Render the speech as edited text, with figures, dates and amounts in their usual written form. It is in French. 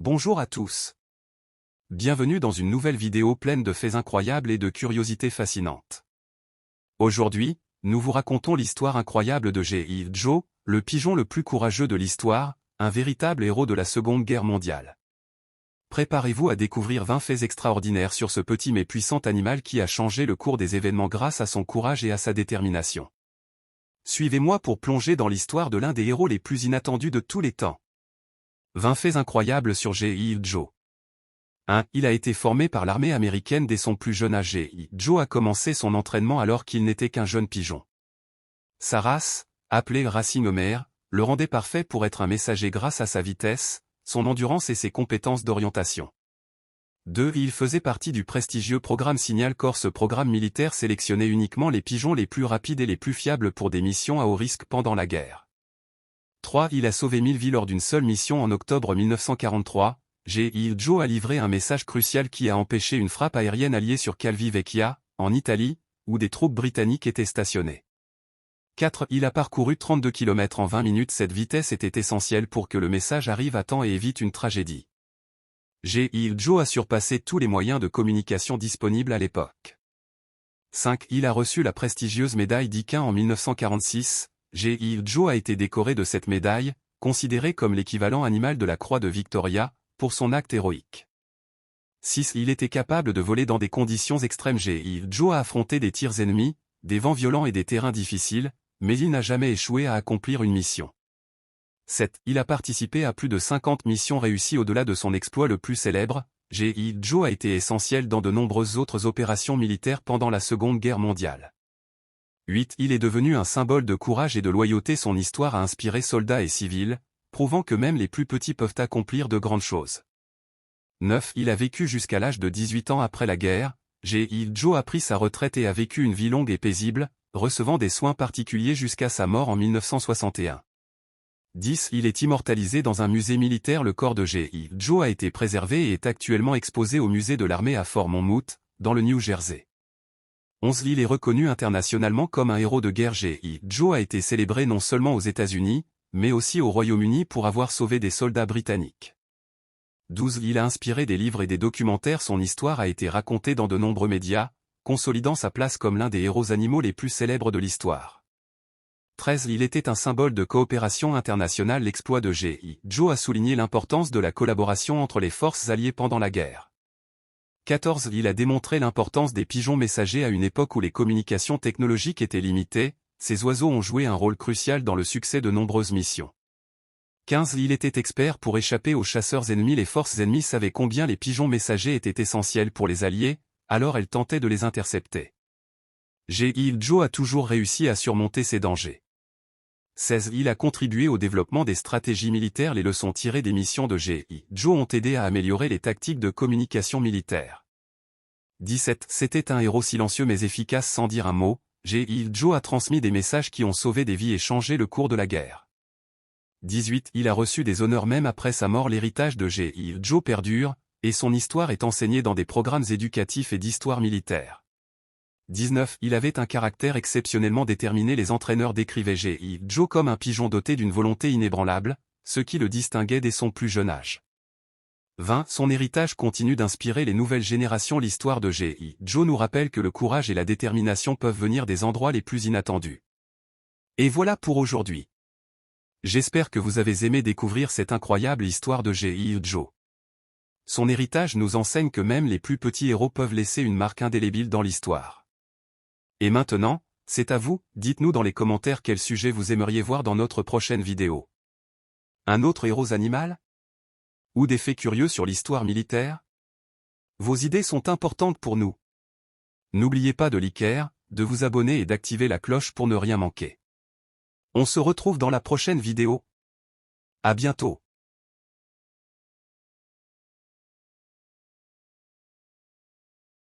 Bonjour à tous. Bienvenue dans une nouvelle vidéo pleine de faits incroyables et de curiosités fascinantes. Aujourd'hui, nous vous racontons l'histoire incroyable de G.I. Joe, le pigeon le plus courageux de l'histoire, un véritable héros de la Seconde Guerre mondiale. Préparez-vous à découvrir 20 faits extraordinaires sur ce petit mais puissant animal qui a changé le cours des événements grâce à son courage et à sa détermination. Suivez-moi pour plonger dans l'histoire de l'un des héros les plus inattendus de tous les temps. 20 faits incroyables sur G.I. Joe. 1. Il a été formé par l'armée américaine dès son plus jeune âge. G.I. Joe a commencé son entraînement alors qu'il n'était qu'un jeune pigeon. Sa race, appelée Racing Homer, le rendait parfait pour être un messager grâce à sa vitesse, son endurance et ses compétences d'orientation. 2. Il faisait partie du prestigieux programme Signal Corps. Ce programme militaire sélectionnait uniquement les pigeons les plus rapides et les plus fiables pour des missions à haut risque pendant la guerre. 3. Il a sauvé 1000 vies lors d'une seule mission en octobre 1943. G.I. Joe a livré un message crucial qui a empêché une frappe aérienne alliée sur Calvi Vecchia, en Italie, où des troupes britanniques étaient stationnées. 4. Il a parcouru 32 km en 20 minutes. Cette vitesse était essentielle pour que le message arrive à temps et évite une tragédie. G.I. Joe a surpassé tous les moyens de communication disponibles à l'époque. 5. Il a reçu la prestigieuse médaille d'Iquin en 1946. G.I. Joe a été décoré de cette médaille, considérée comme l'équivalent animal de la croix de Victoria, pour son acte héroïque. 6. Il était capable de voler dans des conditions extrêmes. G.I. Joe a affronté des tirs ennemis, des vents violents et des terrains difficiles, mais il n'a jamais échoué à accomplir une mission. 7. Il a participé à plus de 50 missions réussies. Au-delà de son exploit le plus célèbre, G.I. Joe a été essentiel dans de nombreuses autres opérations militaires pendant la Seconde Guerre mondiale. 8. Il est devenu un symbole de courage et de loyauté. Son histoire a inspiré soldats et civils, prouvant que même les plus petits peuvent accomplir de grandes choses. 9. Il a vécu jusqu'à l'âge de 18 ans après la guerre. G.I. Joe a pris sa retraite et a vécu une vie longue et paisible, recevant des soins particuliers jusqu'à sa mort en 1961. 10. Il est immortalisé dans un musée militaire. Le corps de G.I. Joe a été préservé et est actuellement exposé au musée de l'armée à Fort Monmouth, dans le New Jersey. 11. Il est reconnu internationalement comme un héros de guerre. G.I. Joe a été célébré non seulement aux États-Unis, mais aussi au Royaume-Uni pour avoir sauvé des soldats britanniques. 12. Il a inspiré des livres et des documentaires. Son histoire a été racontée dans de nombreux médias, consolidant sa place comme l'un des héros animaux les plus célèbres de l'histoire. 13. Il était un symbole de coopération internationale. L'exploit de G.I. Joe a souligné l'importance de la collaboration entre les forces alliées pendant la guerre. 14. Il a démontré l'importance des pigeons messagers à une époque où les communications technologiques étaient limitées. Ces oiseaux ont joué un rôle crucial dans le succès de nombreuses missions. 15. Il était expert pour échapper aux chasseurs ennemis. Les forces ennemies savaient combien les pigeons messagers étaient essentiels pour les Alliés, alors elles tentaient de les intercepter. G.I. Joe a toujours réussi à surmonter ces dangers. 16. Il a contribué au développement des stratégies militaires. Les leçons tirées des missions de G.I. Joe ont aidé à améliorer les tactiques de communication militaire. 17. C'était un héros silencieux mais efficace sans dire un mot. G.I. Joe a transmis des messages qui ont sauvé des vies et changé le cours de la guerre. 18. Il a reçu des honneurs même après sa mort. L'héritage de G.I. Joe perdure, et son histoire est enseignée dans des programmes éducatifs et d'histoire militaire. 19. Il avait un caractère exceptionnellement déterminé. Les entraîneurs décrivaient G.I. Joe comme un pigeon doté d'une volonté inébranlable, ce qui le distinguait dès son plus jeune âge. 20. Son héritage continue d'inspirer les nouvelles générations. L'histoire de G.I. Joe nous rappelle que le courage et la détermination peuvent venir des endroits les plus inattendus. Et voilà pour aujourd'hui. J'espère que vous avez aimé découvrir cette incroyable histoire de G.I. Joe. Son héritage nous enseigne que même les plus petits héros peuvent laisser une marque indélébile dans l'histoire. Et maintenant, c'est à vous, dites-nous dans les commentaires quel sujet vous aimeriez voir dans notre prochaine vidéo. Un autre héros animal? Ou des faits curieux sur l'histoire militaire? Vos idées sont importantes pour nous. N'oubliez pas de liker, de vous abonner et d'activer la cloche pour ne rien manquer. On se retrouve dans la prochaine vidéo. À bientôt.